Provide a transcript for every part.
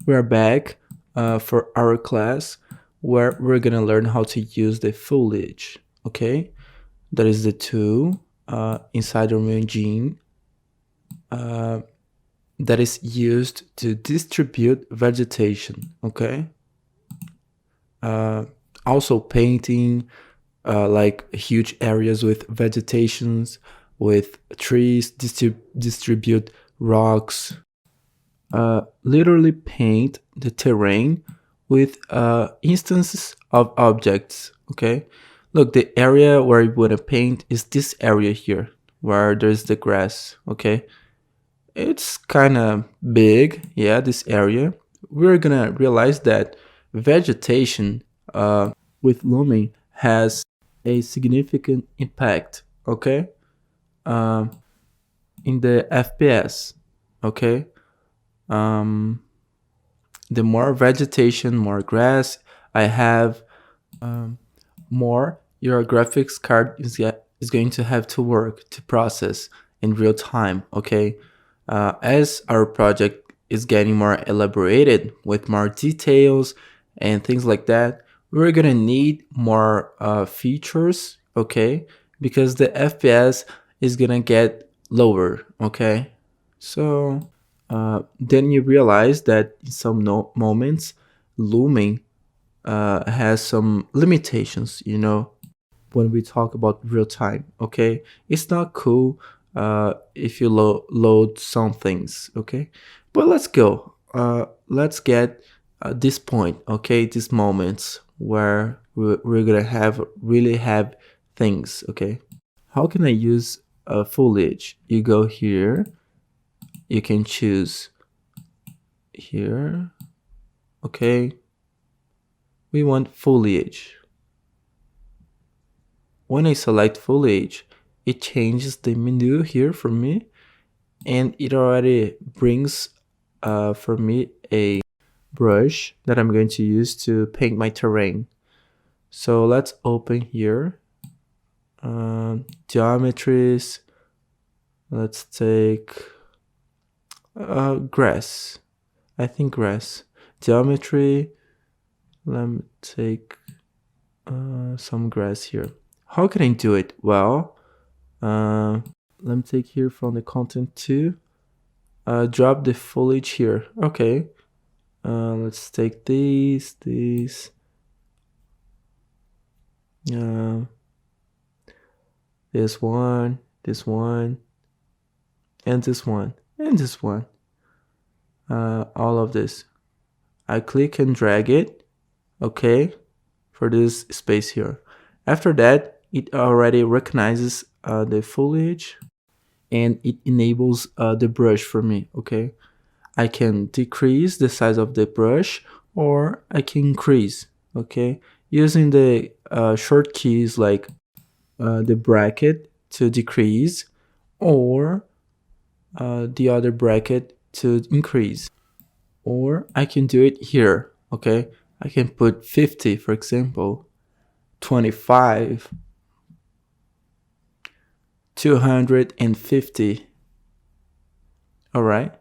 We're back for our class where we're gonna learn how to use the foliage. Okay, that is the tool inside our engine that is used to distribute vegetation. Okay, also painting like huge areas with vegetations, with trees, distribute rocks, literally paint the terrain with instances of objects. Okay, look, the area where you want to paint is this area here where there's the grass. Okay, it's kind of big, yeah, this area. We're gonna realize that vegetation with looming has a significant impact, okay, um, in the FPS. Okay, um, the more vegetation, more grass I have, more your graphics card is going to have to work to process in real time. Okay, as our project is getting more elaborated with more details and things like that, we're gonna need more features. Okay, because the FPS is gonna get lower. Okay, so then you realize that in some moments looming has some limitations, when we talk about real time. Okay, it's not cool if you load some things. Okay, but let's go, let's get this point. Okay, these moments where we're gonna have really have things. Okay, how can I use foliage? You go here, you can choose here. Okay, we want foliage. When I select foliage, it changes the menu here for me, and it already brings for me a brush that I'm going to use to paint my terrain. So let's open here, geometries. Let's take grass. I think grass. Geometry. Let me take some grass here. How can I do it? Well, let me take here from the content too. Drop the foliage here. Okay. Let's take these. This one, this one, and this one, and this one. All of this. I click and drag it. Okay, for this space here. After that, it already recognizes the foliage, and it enables the brush for me. Okay, I can decrease the size of the brush, or I can increase. Okay, using the short keys like the bracket to decrease, or the other bracket to increase, or I can do it here. Okay, I can put 50, for example, 25, 250. All right,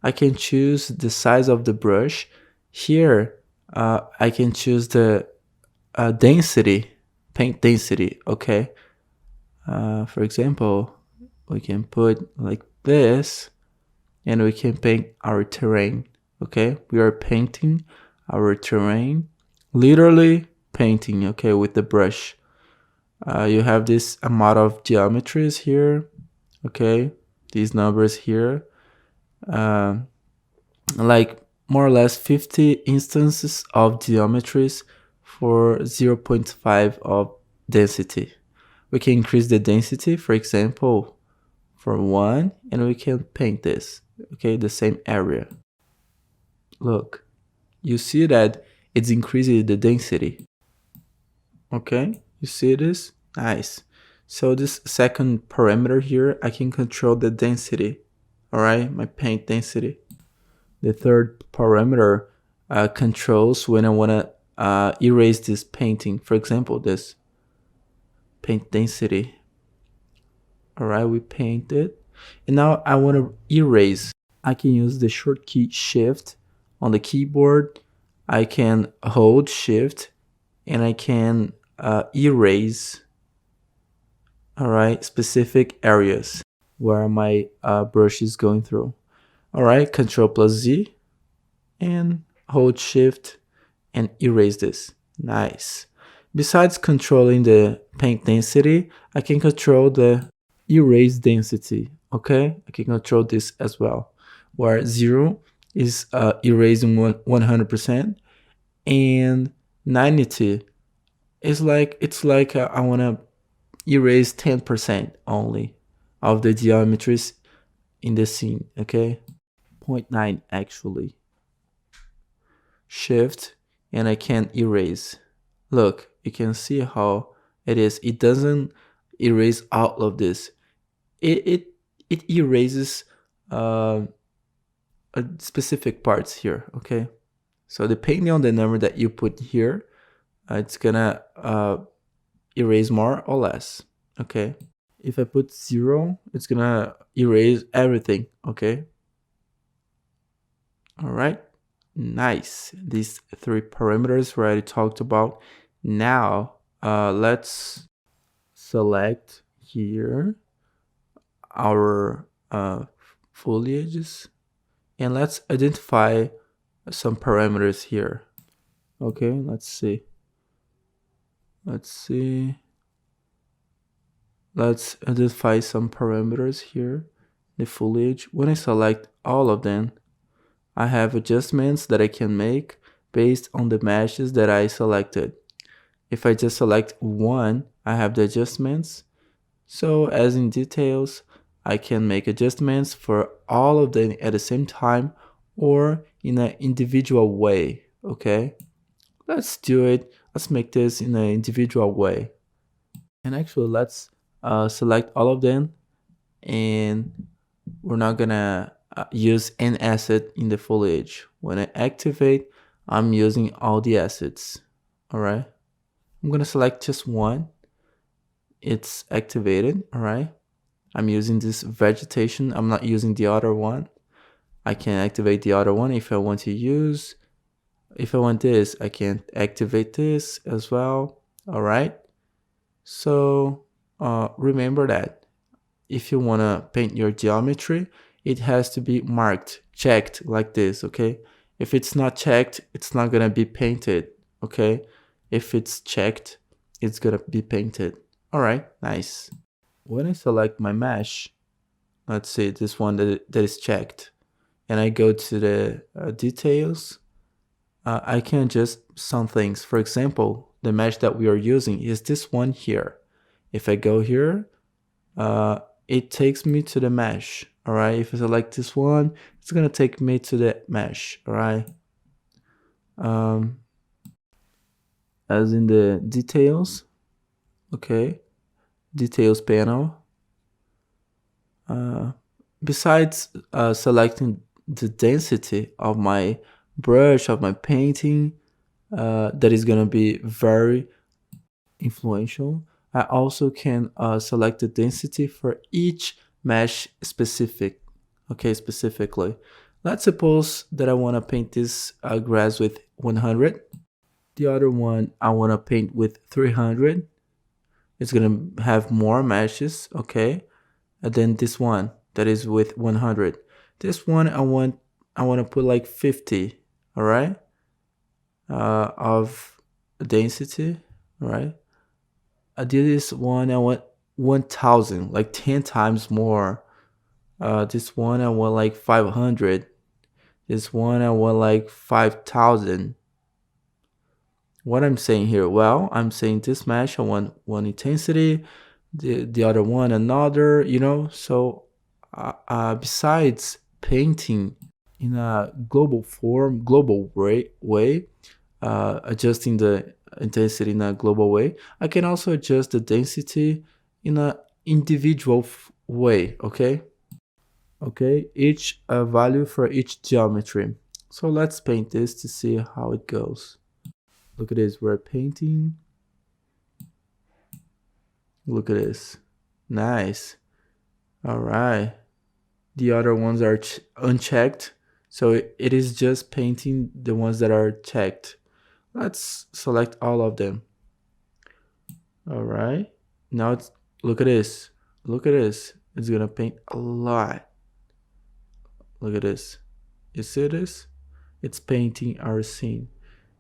I can choose the size of the brush. Here, I can choose the density, paint density. Okay, for example, we can put like this, and we can paint our terrain. Okay, we are painting our terrain, literally painting. Okay, with the brush. You have this amount of geometries here. Okay, these numbers here, like more or less 50 instances of geometries for 0.5 of density. We can increase the density, for example, for 1, and we can paint this. Okay, the same area. Look, you see that it's increasing the density. Okay, you see this? Nice. So this second parameter here, I can control the density. All right, my paint density. The third parameter controls when I want to erase this painting. For example, this paint density. All right, we paint it, and now I want to erase. I can use the short key Shift on the keyboard, I can hold shift and I can erase, all right, specific areas where my brush is going through. All right, Control plus Z and hold shift and erase this. Nice. Besides controlling the paint density, I can control the erase density. Okay, I can control this as well, where 0 is erasing 100%, and 90 is like, it's like I want to erase 10% only of the geometries in the scene. Okay, zero point 0.9 actually. Shift and I can erase. Look, you can see how it is. It doesn't erase all of this. It erases specific parts here. Okay, so depending on the number that you put here, it's gonna erase more or less. Okay, if I put 0, it's gonna erase everything. Okay, all right. Nice. These 3 parameters we already talked about. Now, let's select here our foliages and let's identify some parameters here. Okay, let's see. Let's identify some parameters here. The foliage. When I select all of them, I have adjustments that I can make based on the meshes that I selected. If I just select one, I have the adjustments. So as in details, I can make adjustments for all of them at the same time or in an individual way. Okay, let's do it. Let's make this in an individual way. And actually, let's select all of them, and we're not gonna use an asset in the foliage. When I activate, I'm using all the assets. All right, I'm gonna select just one. It's activated. All right, I'm using this vegetation. I'm not using the other one. I can activate the other one if I want to use. If I want this, I can activate this as well. All right, so remember that if you want to paint your geometry, it has to be marked, checked like this. Okay, if it's not checked, it's not gonna be painted. Okay, if it's checked, it's gonna be painted. All right, nice. When I select my mesh, let's say this one that is checked, and I go to the details, I can adjust some things. For example, the mesh that we are using is this one here. If I go here, it takes me to the mesh. All right, if I select this one, it's gonna take me to the mesh. All right, as in the details. Okay, details panel. Besides selecting the density of my brush, of my painting, that is gonna be very influential, I also can select the density for each mesh specifically. Let's suppose that I want to paint this grass with 100. The other one I want to paint with 300. It's gonna have more meshes, okay? And then this one that is with 100. This one I want to put like 50, all right? Of density, all right? I did this one, I want 1000, like 10 times more. This one I want like 500. This one I want like 5000. What I'm saying here, well, I'm saying this mesh I want one intensity, the other one another, you know. So besides painting in a global form, global way, adjusting the intensity in a global way, I can also adjust the density in a individual way. Okay, each value for each geometry. So let's paint this to see how it goes. Look at this, we're painting. Look at this, nice. All right, the other ones are unchecked, So it is just painting the ones that are checked. Let's select all of them. All right. Now it's, look at this. Look at this. It's gonna paint a lot. Look at this. You see this? It's painting our scene.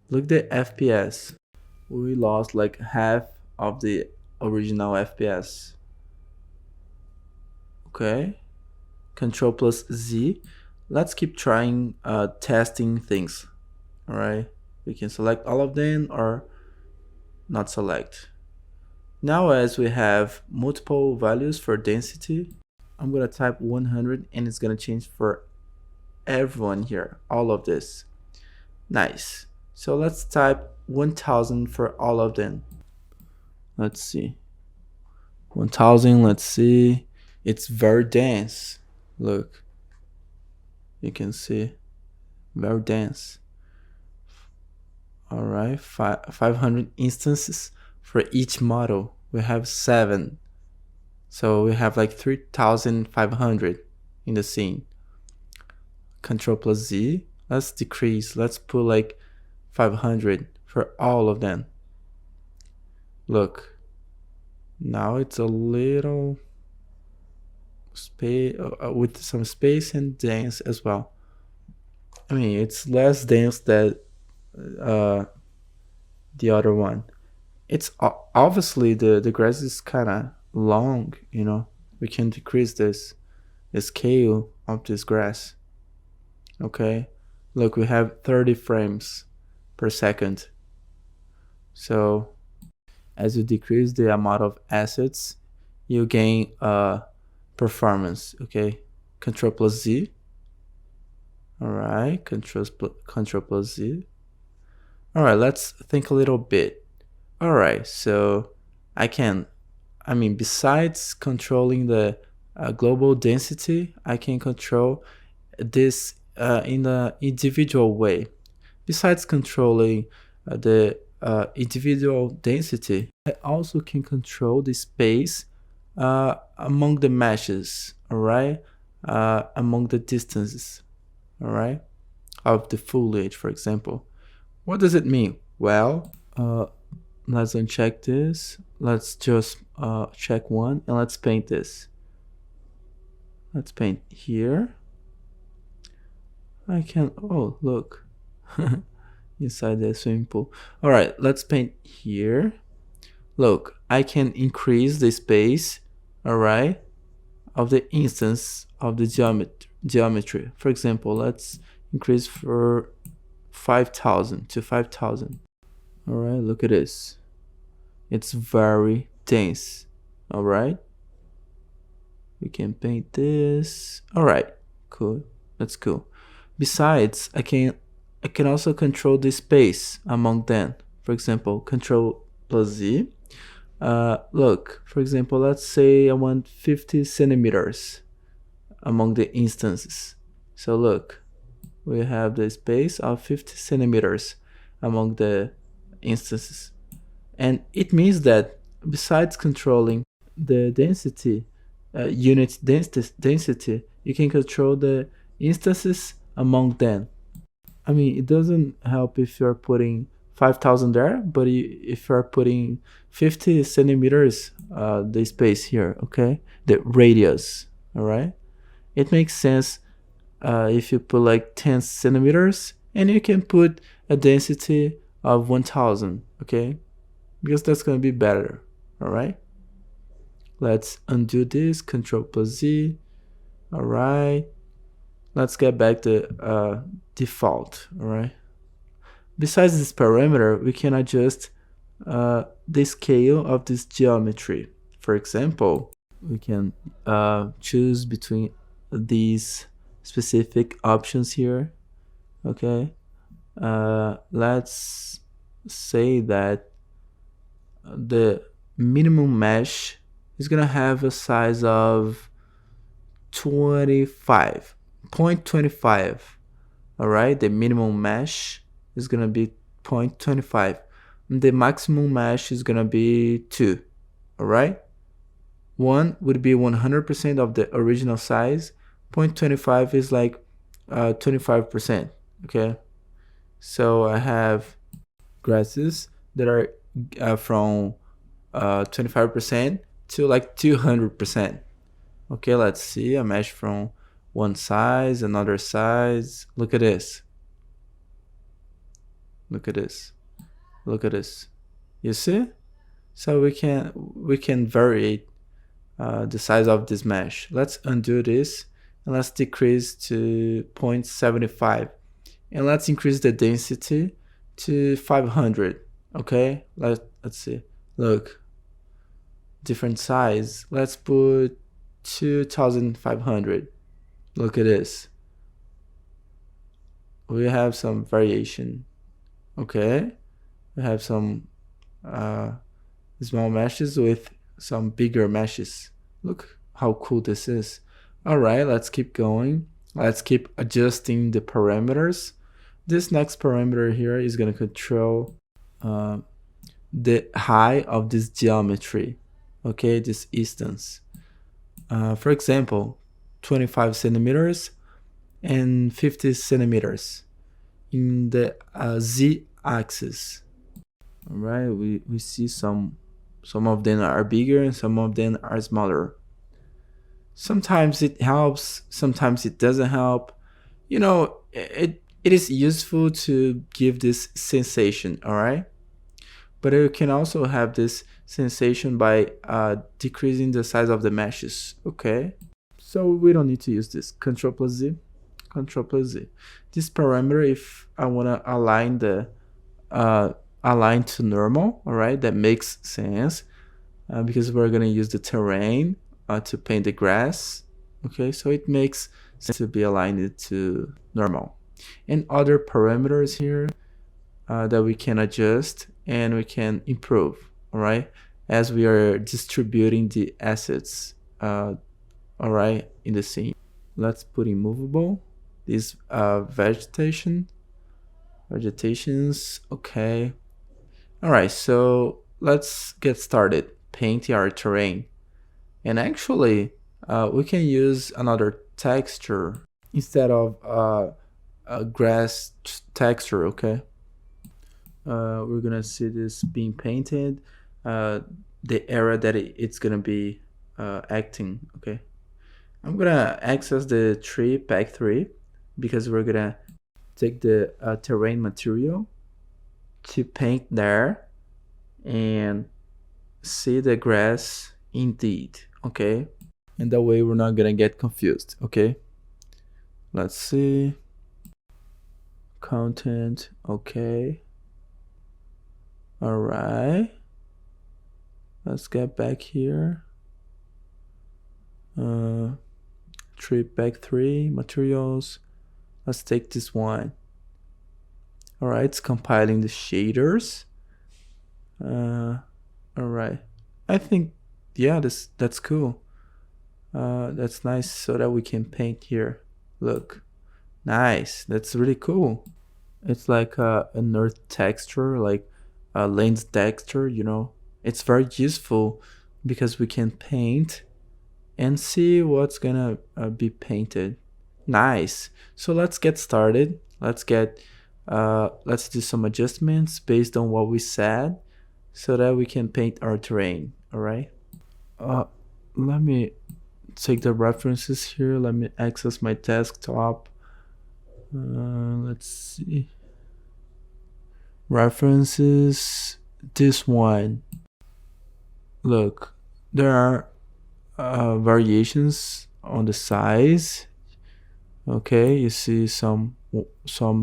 Look at the FPS. We lost like half of the original FPS. Okay. Control plus Z. Let's keep trying testing things. All right. We can select all of them or not select. Now as we have multiple values for density, I'm gonna type 100 and it's gonna change for everyone here, all of this. Nice. So let's type 1000 for all of them. Let's see. 1000, let's see. It's very dense. Look. You can see. Very dense. All right, 500 instances for each model. We have 7. So we have like 3500 in the scene. Control plus Z. Let's decrease. Let's put like 500 for all of them. Look. Now it's a little space with some space and dense as well. I mean, it's less dense than the other one. It's obviously the grass is kind of long, you know. We can decrease the scale of this grass. Okay, look, we have 30 frames per second. So as you decrease the amount of assets, you gain performance. Okay, Control plus Z. All right, Control plus Z. All right, let's think a little bit. All right, so besides controlling the global density, I can control this in an individual way. Besides controlling the individual density, I also can control the space among the meshes, all right, among the distances, all right, of the foliage, for example. What does it mean? Well, let's uncheck this. Let's just check one and let's paint this. Let's paint here. I can, oh, look, inside the swimming pool. All right, let's paint here. Look, I can increase the space, all right, of the instance of the geometry. For example, let's increase for 5000 to 5000. All right, look at this. It's very dense. All right, we can paint this. All right, cool. That's cool. Besides, I can also control the space among them. For example, Control plus Z. Look, for example, let's say I want 50 centimeters among the instances. So look, we have the space of 50 centimeters among the instances. And it means that besides controlling the density, unit density, you can control the instances among them. I mean, it doesn't help if you're putting 5000 there, but if you're putting 50 centimeters, the space here, okay, the radius, all right, it makes sense if you put like 10 centimeters and you can put a density of 1000, okay, because that's going to be better. All right, let's undo this. Control plus Z. All right, let's get back to default. All right, besides this parameter, we can adjust the scale of this geometry. For example, we can choose between these specific options here. Okay, let's say that the minimum mesh is gonna have a size of 0.25. All right, the minimum mesh is gonna be 0.25. The maximum mesh is gonna be 2. All right, 1 would be 100% of the original size. 0.25 is like 25%. Okay, so I have grasses that are from 25% to like 200%. Okay, let's see a mesh from one size, another size. Look at this. Look at this. Look at this. You see? So we can vary the size of this mesh. Let's undo this and let's decrease to 0.75, and let's increase the density to 500. Okay, let's see. Look, different size. Let's put 2500. Look at this. We have some variation. Okay, we have some small meshes with some bigger meshes. Look how cool this is. All right, let's keep going. Let's keep adjusting the parameters. This next parameter here is going to control the height of this geometry. Okay, this instance. For example, 25 centimeters and 50 centimeters in the z axis. All right, we see some of them are bigger and some of them are smaller. Sometimes it helps, sometimes it doesn't help. You know, it is useful to give this sensation, all right? But you can also have this sensation by decreasing the size of the meshes, okay? So we don't need to use this. Control plus Z, Control plus Z. This parameter, if I wanna align the align to normal, all right, that makes sense because we're gonna use the terrain to paint the grass. Okay, so it makes sense to be aligned to normal. And other parameters here that we can adjust and we can improve, all right, as we are distributing the assets, all right, in the scene. Let's put in movable, this vegetations, okay. All right, so let's get started painting our terrain. And actually, we can use another texture instead of a grass texture, okay? We're gonna see this being painted, the area that it's gonna be acting, okay? I'm gonna access the tree pack 3 because we're gonna take the terrain material to paint there and see the grass indeed, okay? And that way we're not gonna get confused, okay? Let's see. Content, okay. All right. Let's get back here. Tree pack 3, materials. Let's take this one. All right, it's compiling the shaders. All right, I think, yeah, that's cool. That's nice, so that we can paint here. Look, nice. That's really cool. It's like an earth texture, like a lens texture. You know, it's very useful because we can paint and see what's gonna be painted. Nice. So let's get started. Let's do some adjustments based on what we said so that we can paint our terrain. All right. Let me take the references here. Let me access my desktop. Let's see. References. This one. Look, there are variations on the size. Okay, you see some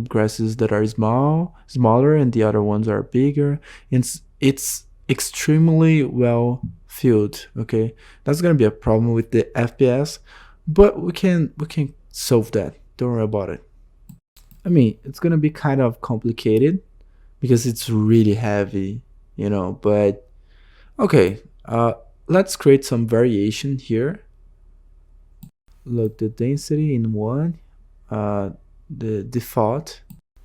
grasses that are smaller, and the other ones are bigger. It's extremely well filled. Okay, that's gonna be a problem with the FPS, but we can solve that. Don't worry about it. I mean, it's gonna be kind of complicated because it's really heavy, you know. But okay, let's create some variation here. Look, the density in one, the default.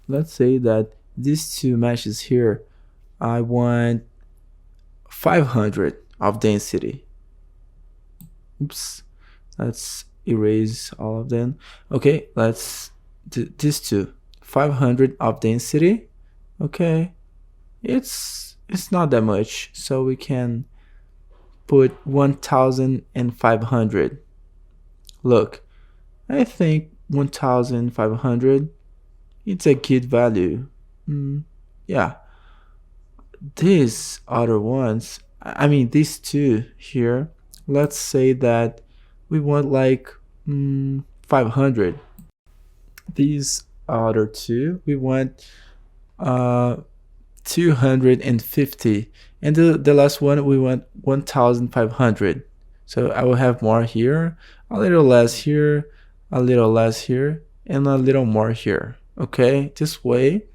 Let's say that these two meshes here, I want 500 of density. Oops, let's erase all of them. Okay, let's these two, 500 of density. Okay, it's not that much, so we can put 1500. Look, I think 1500, it's a good value. Yeah, these other ones, I mean these two here, let's say that we want like 500. These other two, we want uh 250, and the last one we want 1500. So I will have more here, a little less here, a little less here, and a little more here. Okay, this way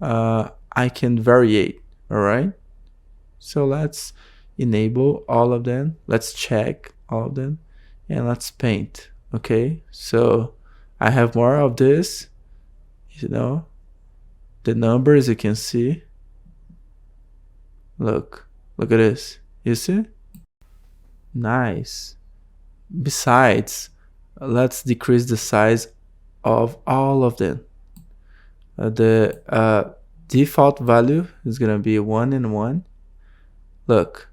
I can variate. All right, so let's enable all of them, let's check all of them, and let's paint. Okay, so I have more of this, you know, the numbers you can see. Look at this, you see? Nice. Besides, let's decrease the size of all of them. The default value is gonna be 1 and 1. Look,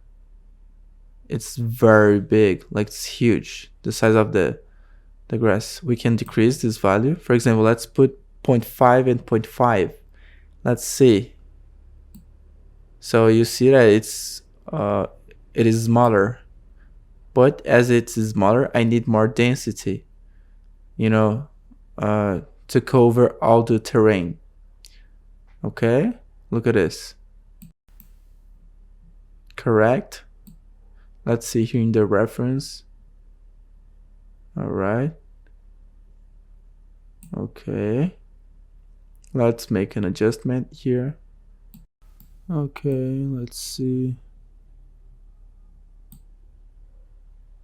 it's very big, like it's huge, the size of the grass. We can decrease this value. For example, let's put 0.5 and 0.5. Let's see. So you see that it is smaller, but as it's smaller, I need more density, you know, to cover all the terrain. Okay, look at this. Correct. Let's see here in the reference. All right. Okay, let's make an adjustment here. Okay, let's see.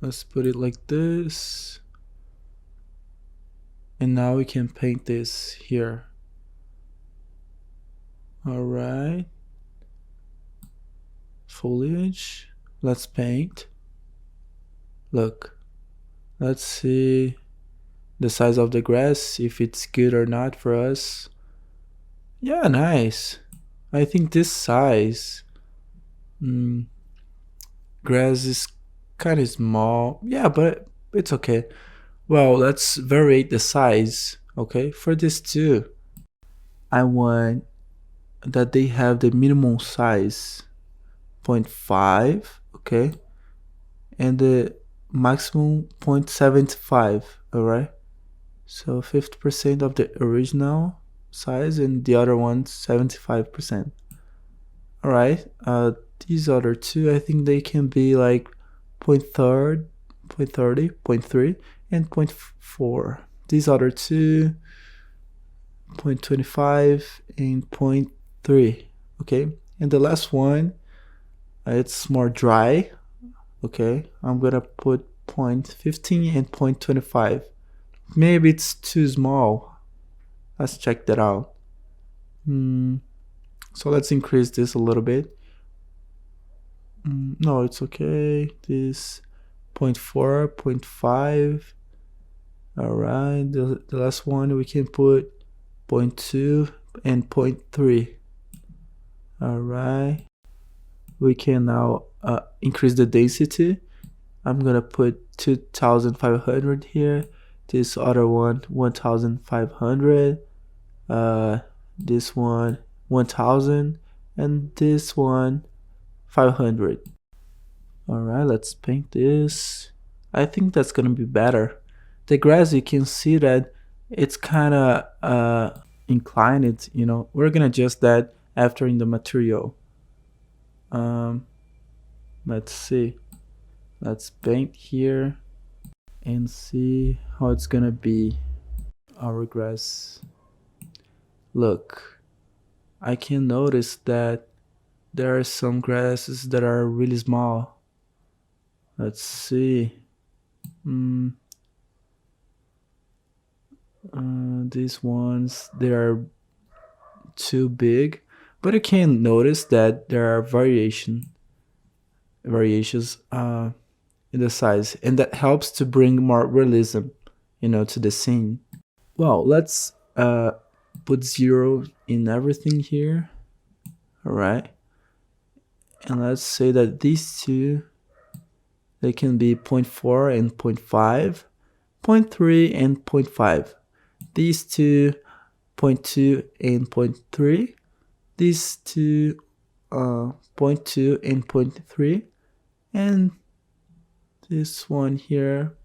Let's put it like this. And now we can paint this here. All right. Foliage. Let's paint. Look. Let's see the size of the grass, if it's good or not for us. Yeah, nice. I think this size grass is kind of small. Yeah, but it's okay. Well, let's vary the size. Okay, for this too, I want that they have the minimum size 0.5, okay, and the maximum 0.75. All right, so 50% of the original size and the other one 75%. All right, these other two, I think they can be like 0.30, 0.3, and 0.4. These other two, 0.25 and 0.3. Okay, and the last one, it's more dry. Okay, I'm gonna put 0.15 and 0.25. Maybe it's too small. Let's check that out. So let's increase this a little bit. No, it's okay. This 0.4, 0.5. All right, the last one we can put 0.2 and 0.3. All right, we can now increase the density. I'm gonna put 2500 here. This other one 1500. This one 1000, and this one 500. All right, let's paint this. I think that's gonna be better. The grass, you can see that it's kind of inclined, you know. We're gonna adjust that after in the material. Let's see. Let's paint here and see how it's gonna be our grass. Look, I can notice that there are some grasses that are really small. Let's see. These ones, they are too big, but I can notice that there are variations in the size, and that helps to bring more realism, you know, to the scene. Well, let's uh, put 0 in everything here. All right. And let's say that these two, they can be 0.4 and 0.5, 0.3 and 0.5. These two, 0.2 and 0.3. These two, 0.2 and 0.3. And this one here,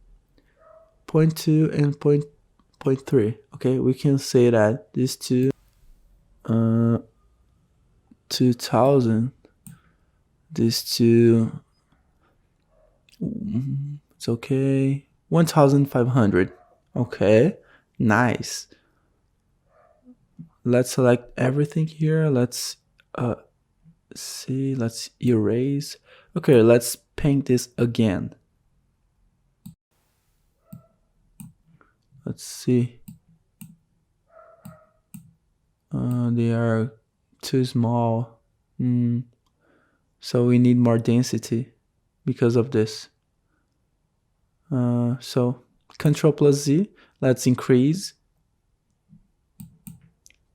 0.2 and 0.3. Okay, we can say that these two, 2000, these two, it's okay, 1500. Okay, nice. Let's select everything here. Let's see, let's erase. Okay, let's paint this again. Let's see. They are too small. So we need more density because of this. So Control plus Z, let's increase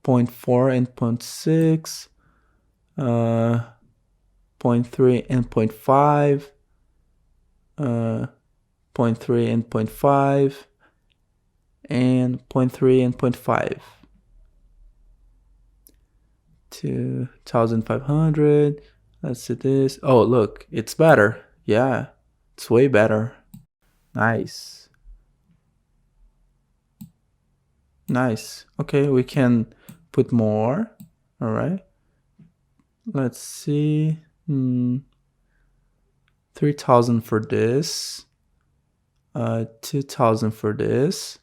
0.4 and 0.6, 0.3 and 0.5, 0.3 and 0.5, and 0.3 and 0.5. 2500. Let's see this. Oh, look, it's better. Yeah, it's way better. Nice. Nice. Okay, we can put more. All right. Let's see. 3000 for this. 2000 for this.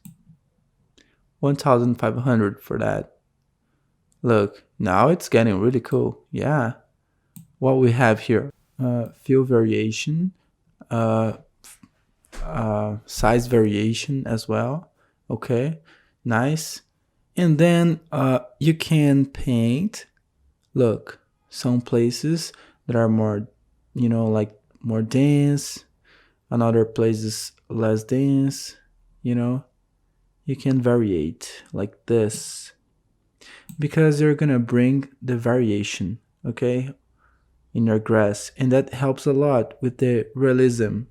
1500 for that. Look, now it's getting really cool. Yeah. What we have here, fill variation, size variation as well. Okay, nice. And then you can paint, look, some places that are more, like more dense, and other places less dense. You can variate like this, because you're gonna bring the variation, okay, in your grass, and that helps a lot with the realism,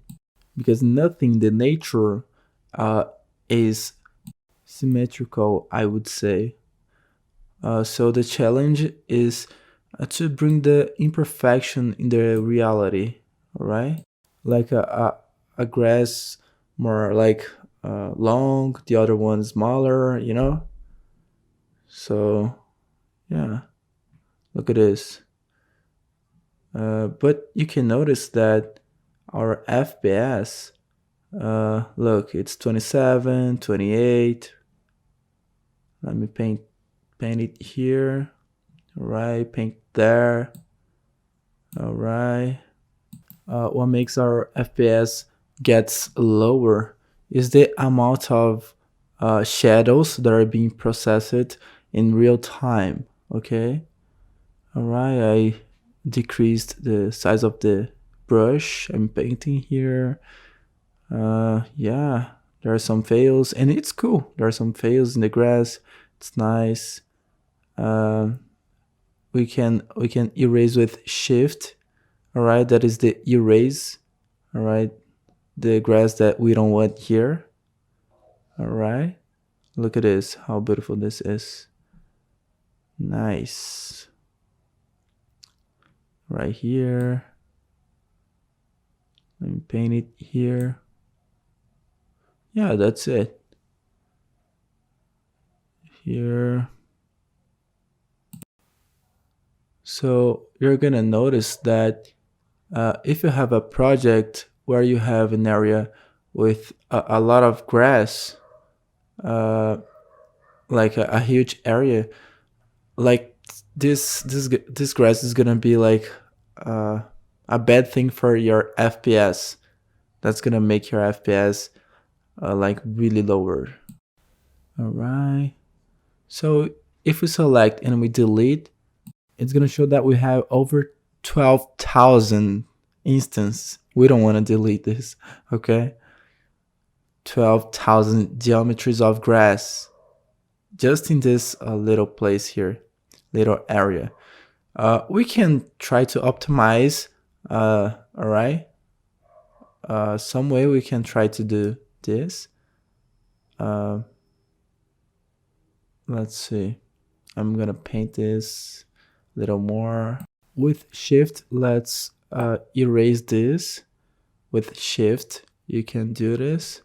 because nothing in the nature is symmetrical, I would say. So the challenge is to bring the imperfection in the reality. All right, like a grass more like long, the other one smaller, so yeah, look at this. But you can notice that our FPS, look, it's 27, 28. Let me paint it here. All right, paint there. All right. What makes our FPS gets lower is the amount of shadows that are being processed in real time. Okay. All right, I decreased the size of the brush I'm painting here. Yeah, there are some fails, and it's cool. There are some fails in the grass. It's nice. We can erase with shift. All right, that is the erase. All right, the grass that we don't want here. All right, look at this, how beautiful this is. Nice. Right here. Let me paint it here. Yeah, that's it. Here. So you're gonna notice that if you have a project where you have an area with a lot of grass, like a huge area, like this grass is gonna be like a bad thing for your FPS. That's gonna make your FPS like really lower. All right. So if we select and we delete, it's gonna show that we have over 12,000 instances. We don't want to delete this, okay? 12,000 geometries of grass. just in this little place here, little area. We can try to optimize, all right? Some way we can try to do this. Let's see. I'm gonna paint this a little more. With shift, let's erase this. With shift, you can do this.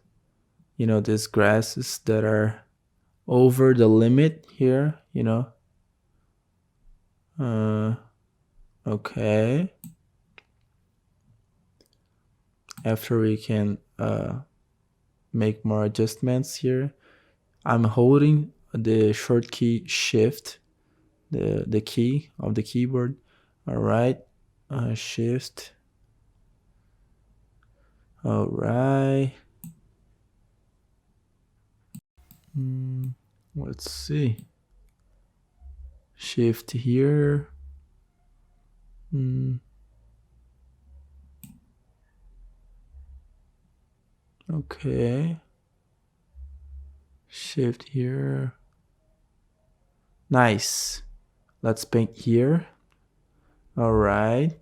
You know, these grasses that are over the limit here, you know. Okay. After we can make more adjustments here. I'm holding the short key shift, the key of the keyboard. All right, shift. All right. Let's see. Shift here. Okay. Shift here. Nice. Let's paint here. All right.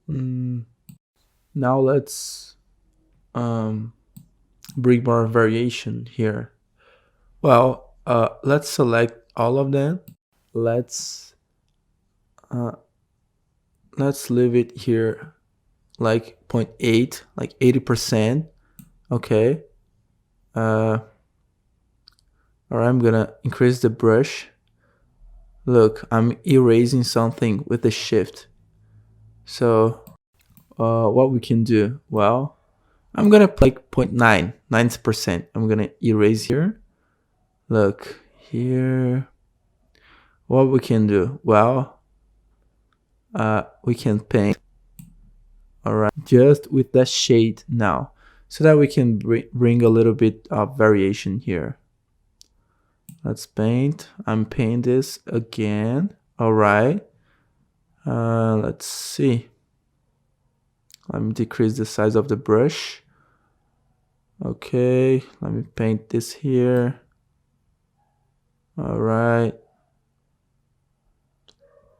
Now let's bring more variation here. Well, let's select all of them. Let's leave it here like 0.8, like 80%. Okay. Or I'm gonna increase the brush. Look, I'm erasing something with the shift. So what we can do? Well, I'm gonna put like 0.9, 90%. I'm gonna erase here. Look here. What we can do? Well, we can paint. All right, just with that shade now, so that we can bring a little bit of variation here. Let's paint. I'm painting this again. All right. Let's see. Let me decrease the size of the brush. Okay, let me paint this here. All right.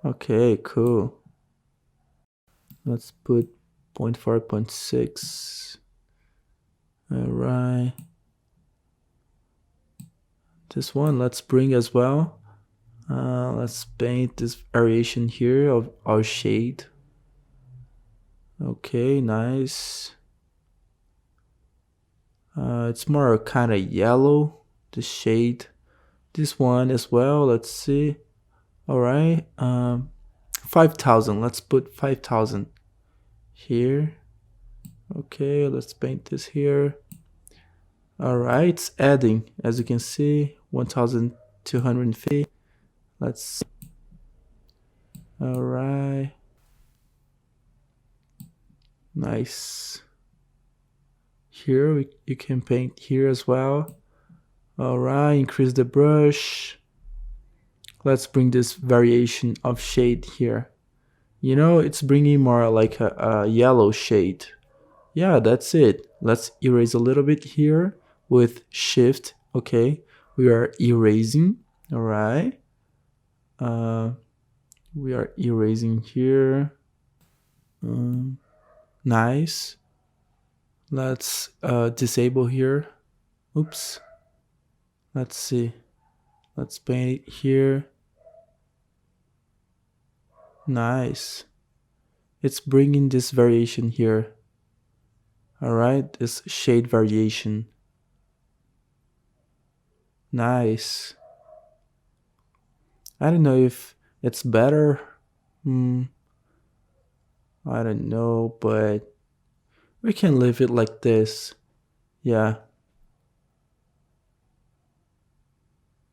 Okay, cool. Let's put 0.4, 0.6. All right. This one, let's bring as well. Let's paint this variation here of our shade. Okay, nice. It's more kind of yellow, the shade. This one as well, let's see. All right, 5,000, let's put 5,000 here. Okay, let's paint this here. All right, it's adding, as you can see, 1,250. Let's, all right. Nice. Here, you can paint here as well. All right, increase the brush. Let's bring this variation of shade here. You know, it's bringing more like a yellow shade. Yeah, that's it. Let's erase a little bit here with shift. Okay, we are erasing. All right. We are erasing here. Nice. Let's disable here. Oops. Let's see. Let's paint it here. Nice. It's bringing this variation here. All right, this shade variation. Nice. I don't know if it's better. I don't know, but we can leave it like this. Yeah.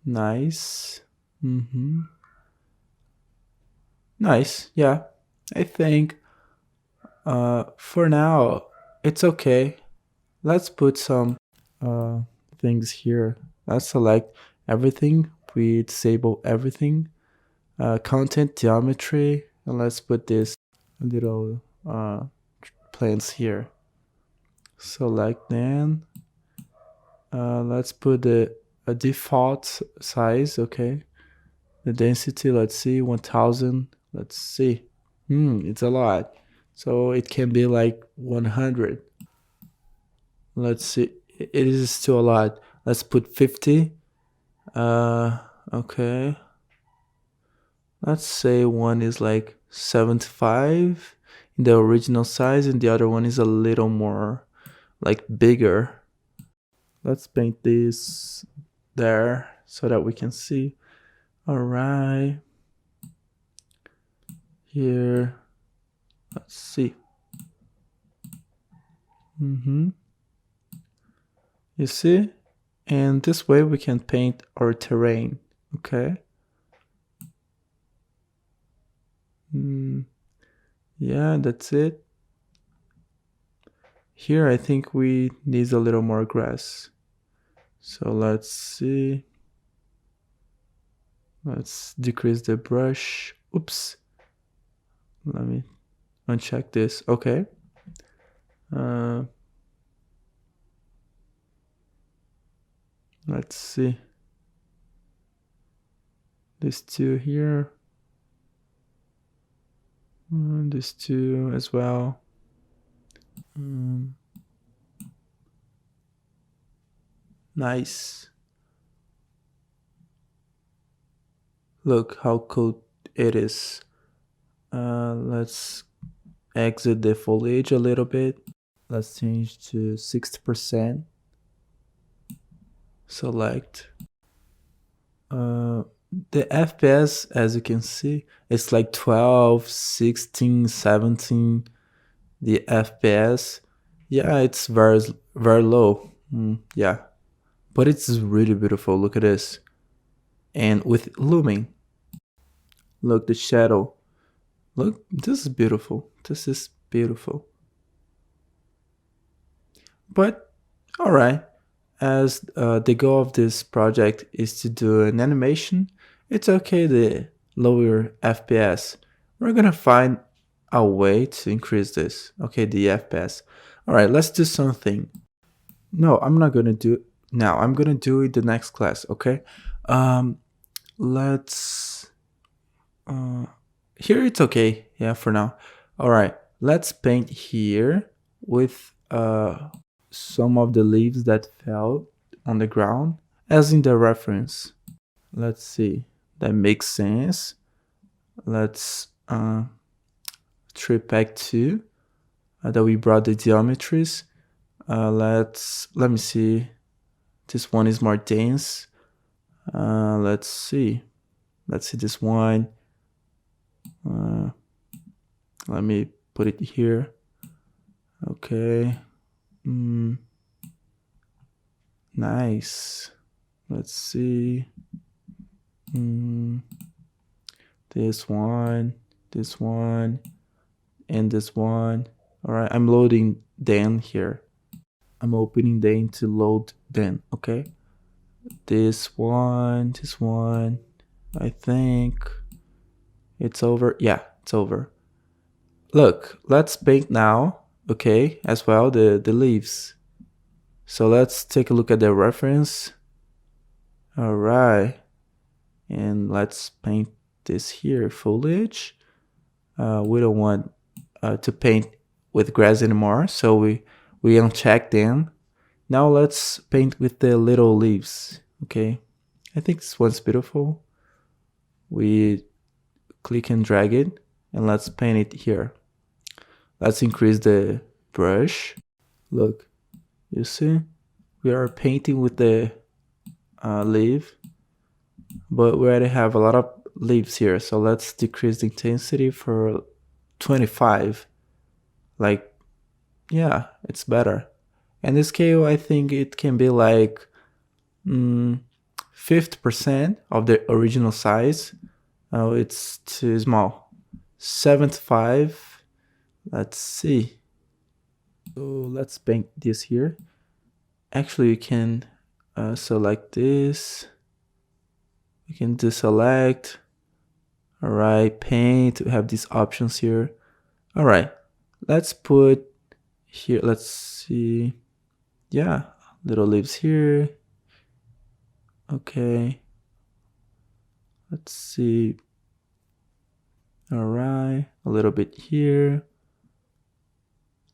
Nice. Nice. Yeah. I think for now it's okay. Let's put some things here. Let's select everything. We disable everything. Content, geometry, and let's put this little plants here. Select them. Let's put a default size, okay. The density, let's see, 1000. Let's see. It's a lot. So it can be like 100. Let's see. It is still a lot. Let's put 50. Okay. Let's say one is like 75 in the original size and the other one is a little more like bigger. Let's paint this there so that we can see. All right. Here. Let's see. You see? And this way we can paint our terrain. Okay. Yeah, that's it. Here I think we need a little more grass. So let's see. Let's decrease the brush. Oops. Let me uncheck this. Okay. Let's see. These two here. These two as well. Nice. Look how cool it is. Let's exit the foliage a little bit. Let's change to 60%. Select. The FPS, as you can see, it's like 12, 16, 17. The FPS, yeah, it's very low. Yeah, but it's really beautiful. Look at this. And with looming, look, the shadow. Look, this is beautiful. This is beautiful. But all right, as the goal of this project is to do an animation, it's okay to lower FPS. We're gonna find a way to increase this. Okay, the FPS. All right, let's do something. No, I'm not gonna do it now. I'm gonna do it the next class. Okay. Let's. Here it's okay. Yeah, for now. All right. Let's paint here with some of the leaves that fell on the ground, as in the reference. Let's see. That makes sense. Let's trip back to that we brought the geometries. Let me see. This one is more dense. Let's see this one. Let me put it here. Okay. Nice. Let's see. This one, and this one. All right, I'm loading Dan here. I'm opening Dan to load Dan, okay? This one, I think it's over. Yeah, it's over. Look, let's paint now, okay, as well, the leaves. So let's take a look at the reference. All right. And let's paint this here, foliage. We don't want to paint with grass anymore, so we uncheck them. Now let's paint with the little leaves, okay? I think this one's beautiful. We click and drag it, and let's paint it here. Let's increase the brush. Look, you see? We are painting with the leaf, but we already have a lot of leaves here, so let's decrease the intensity for 25. Like, yeah, it's better. And the scale, I think it can be like 50% of the original size. Oh, it's too small. 75. Let's see. So let's paint this here. Actually, you can select this. You can deselect. All right, paint. We have these options here. All right, let's put here. Let's see. Yeah, Little leaves here. Okay. Let's see. All right. A little bit here.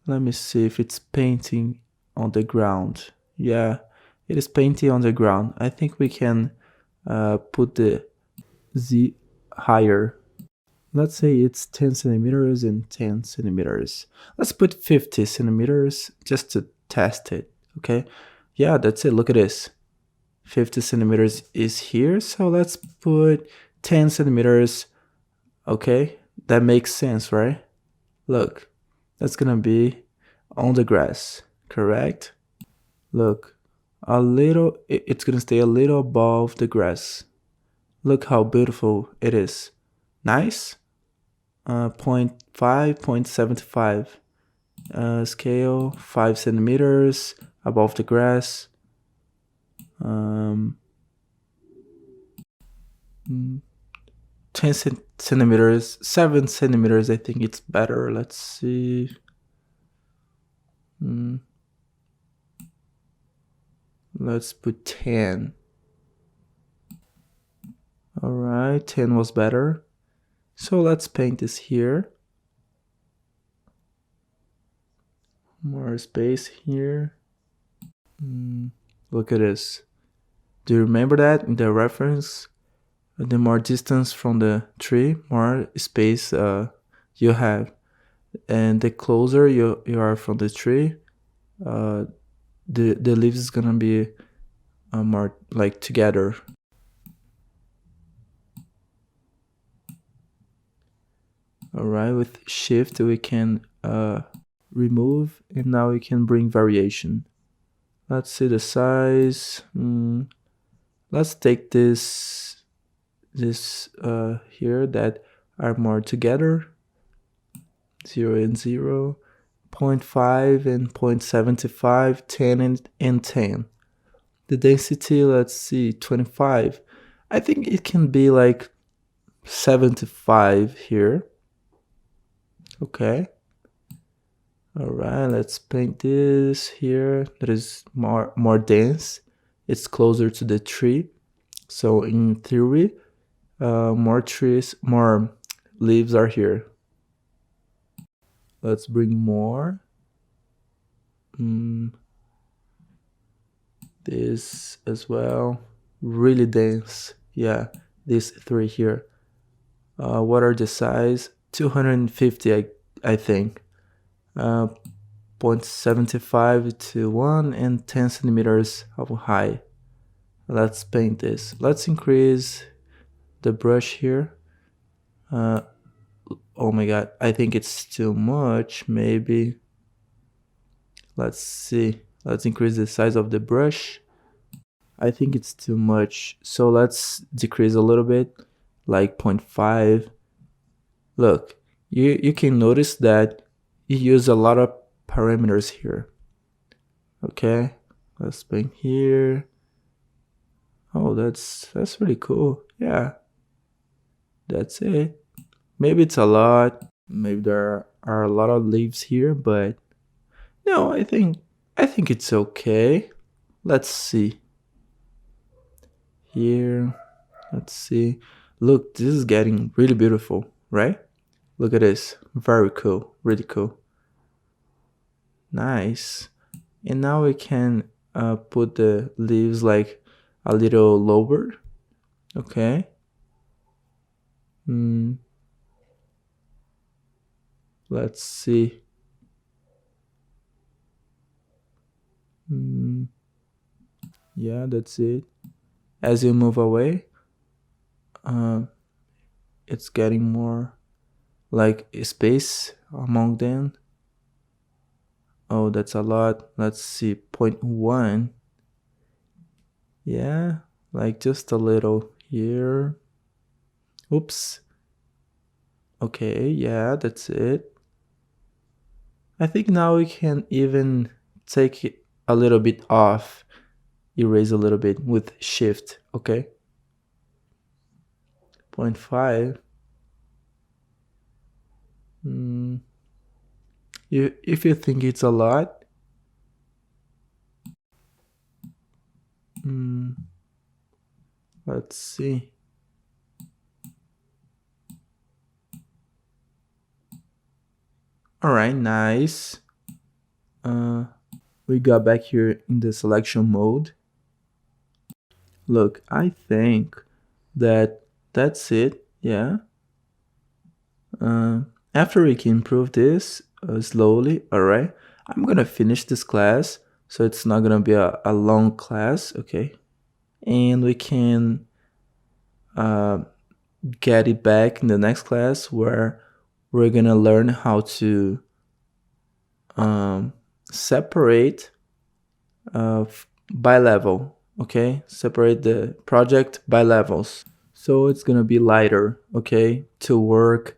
Let me see if it's painting on the ground. Yeah, it is painting on the ground. I think we can put the Z higher. Let's say it's 10 centimeters and 10 centimeters. Let's put 50 centimeters just to test it, okay? Yeah, that's it. Look at this. 50 centimeters is here, so let's put 10 centimeters, okay? That makes sense, right? Look, that's gonna be on the grass, correct? Look, it's gonna stay a little above the grass. Look how beautiful it is. Nice? 0.5, 0.75. Scale 5 centimeters above the grass. Um, 10 centimeters, 7 centimeters. I think it's better. Let's see. Let's put 10. All right, 10 was better. So let's paint this here. More space here. Look at this. Do you remember that in the reference? The more distance from the tree, more space you have. And the closer you are from the tree, the leaves is gonna be more like together. All right, with shift we can remove, and now we can bring variation. Let's see the size. Let's take this here that are more together. 0 and 0, 0.5 and 0.75, 10 and 10. The density, let's see, 25. I think it can be like 75 here. Okay. All right, let's paint this here. That is more dense. It's closer to the tree. So in theory, more leaves are here. Let's bring more. This as well. Really dense. Yeah, these three here. What are the size? 250, I think. 0.75 to 1 and 10 centimeters of height. Let's paint this. Let's increase the brush here. Oh my god, I think it's too much, maybe. Let's see. Let's increase the size of the brush. I think it's too much, so let's decrease a little bit, like 0.5. Look, you can notice that you use a lot of parameters here. Okay, let's paint here. Oh, that's really cool. Yeah, that's it. Maybe it's a lot. Maybe there are a lot of leaves here, but no, I think it's okay. Let's see. Here, let's see. Look, this is getting really beautiful, right? Look at this. Very cool. Really cool. Nice. And now we can put the leaves like a little lower. Okay. Let's see. Yeah, that's it. As you move away, it's getting more like space among them. Oh, that's a lot. Let's see, 0.1. Yeah, like just a little here. Oops. Okay, yeah, that's it. I think now we can even take it a little bit off, erase a little bit with shift, okay? 0.5. If you think it's a lot, Mm, let's see. All right, nice. Uh, we got back here in the selection mode. Look, I think that that's it. Yeah. After we can improve this slowly, all right. I'm gonna finish this class, so it's not gonna be a long class, okay? And we can uh, get it back in the next class where we're gonna learn how to um, separate by level, okay? Separate the project by levels. So it's gonna be lighter, okay, to work,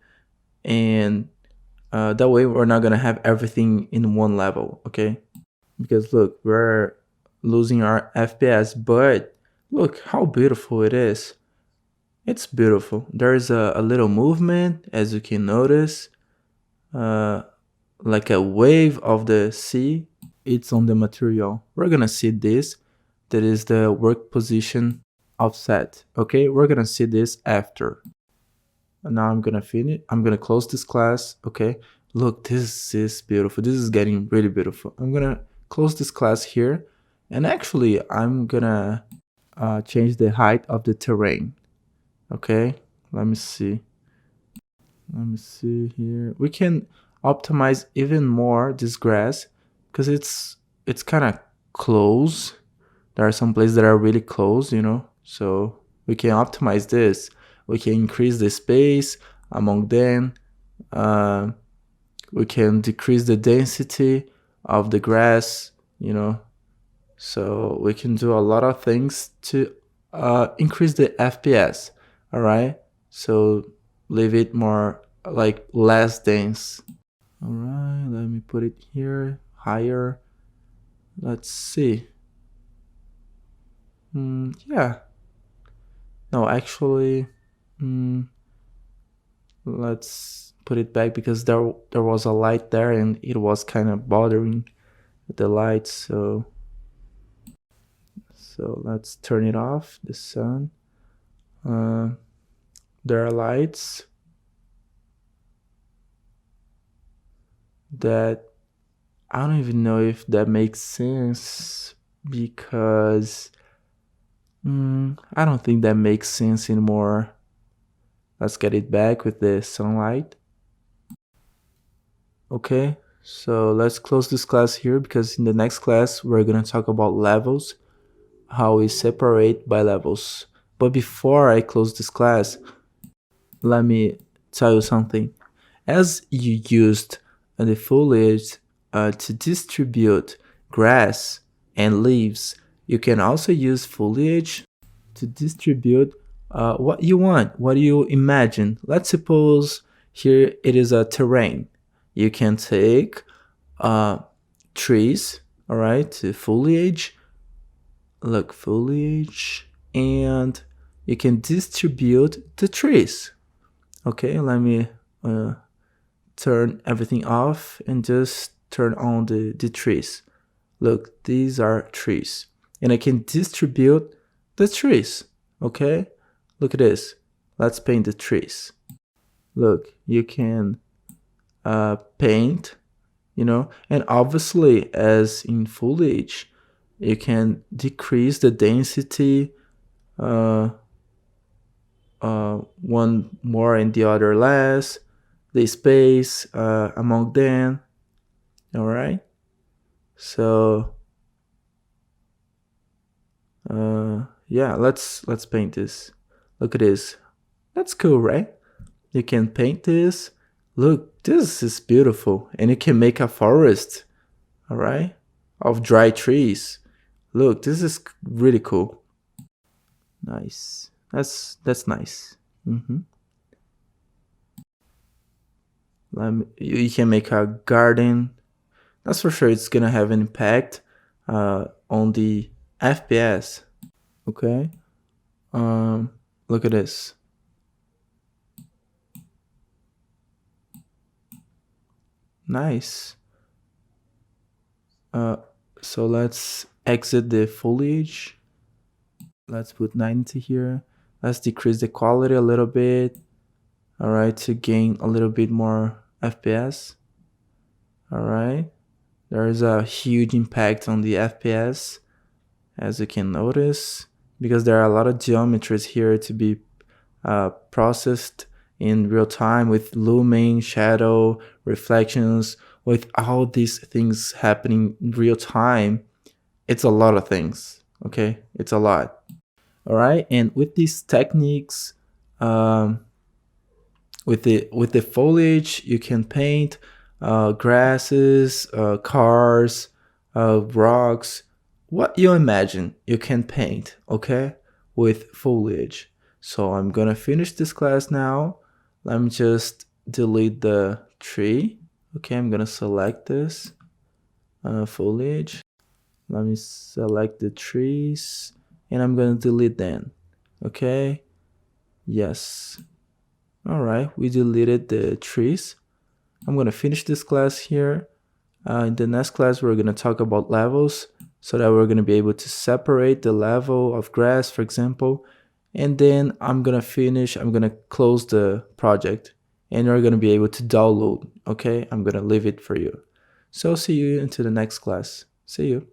and that way we're not gonna have everything in one level, okay? Because look, we're losing our FPS, but look how beautiful it is. It's beautiful. There's a little movement, as you can notice, uh, like a wave of the sea. It's on the material. We're gonna see this. That is the work position offset. Okay, we're gonna see this after. And now I'm gonna finish. I'm gonna close this class. Okay, look, this is beautiful. This is getting really beautiful. I'm gonna close this class here, and actually, I'm gonna change the height of the terrain. Okay, let me see. Let me see here. We can optimize even more this grass because it's kind of close. There are some places that are really close, you know. So we can optimize this. We can increase the space among them. Uh, we can decrease the density of the grass, you know. So we can do a lot of things to increase the FPS. All right. So leave it more like less dense. All right. Let me put it here higher. Let's see. Yeah. No, actually, mm, let's put it back because there was a light there and it was kind of bothering the light. So let's turn it off. The sun. Uh, there are lights that I don't even know if that makes sense because I don't think that makes sense anymore. Let's get it back with the sunlight. Okay, so let's close this class here because in the next class we're gonna talk about levels, how we separate by levels. But before I close this class, let me tell you something. As you used the foliage to distribute grass and leaves, you can also use foliage to distribute what you want, what you imagine. Let's suppose here it is a terrain. You can take uh, trees, all right, to foliage. Look, foliage, and you can distribute the trees. Okay, let me uh, turn everything off and just turn on the trees. Look, these are trees. And I can distribute the trees. Okay? Look at this. Let's paint the trees. Look, you can paint, you know, and obviously, as in foliage, you can decrease the density uh, one more and the other less, the space among them. All right. So yeah, let's paint this. Look at this. That's cool, right? You can paint this. Look, this is beautiful, and you can make a forest. All right, of dry trees. Look, this is really cool. Nice. That's nice. You can make a garden. That's for sure. It's gonna have an impact on the FPS. Okay. Look at this. Nice. Uh, so let's exit the foliage. let's put 90 here. Let's decrease the quality a little bit, all right, to gain a little bit more FPS. All right, there is a huge impact on the FPS, as you can notice, because there are a lot of geometries here to be processed in real time with looming, shadow, reflections, with all these things happening in real time. It's a lot of things, okay? It's a lot. All right, and with these techniques, with the foliage, you can paint grasses, cars, rocks, what you imagine you can paint, okay, with foliage. So I'm gonna finish this class now. Let me just delete the tree. Okay, I'm gonna select this foliage. Let me select the trees and I'm gonna delete them. Okay, yes. All right, we deleted the trees. I'm gonna finish this class here. In the next class, we're gonna talk about levels so that we're gonna be able to separate the level of grass, for example. And then I'm gonna close the project and you're gonna be able to download, okay? I'm gonna leave it for you. So see you into the next class. See you.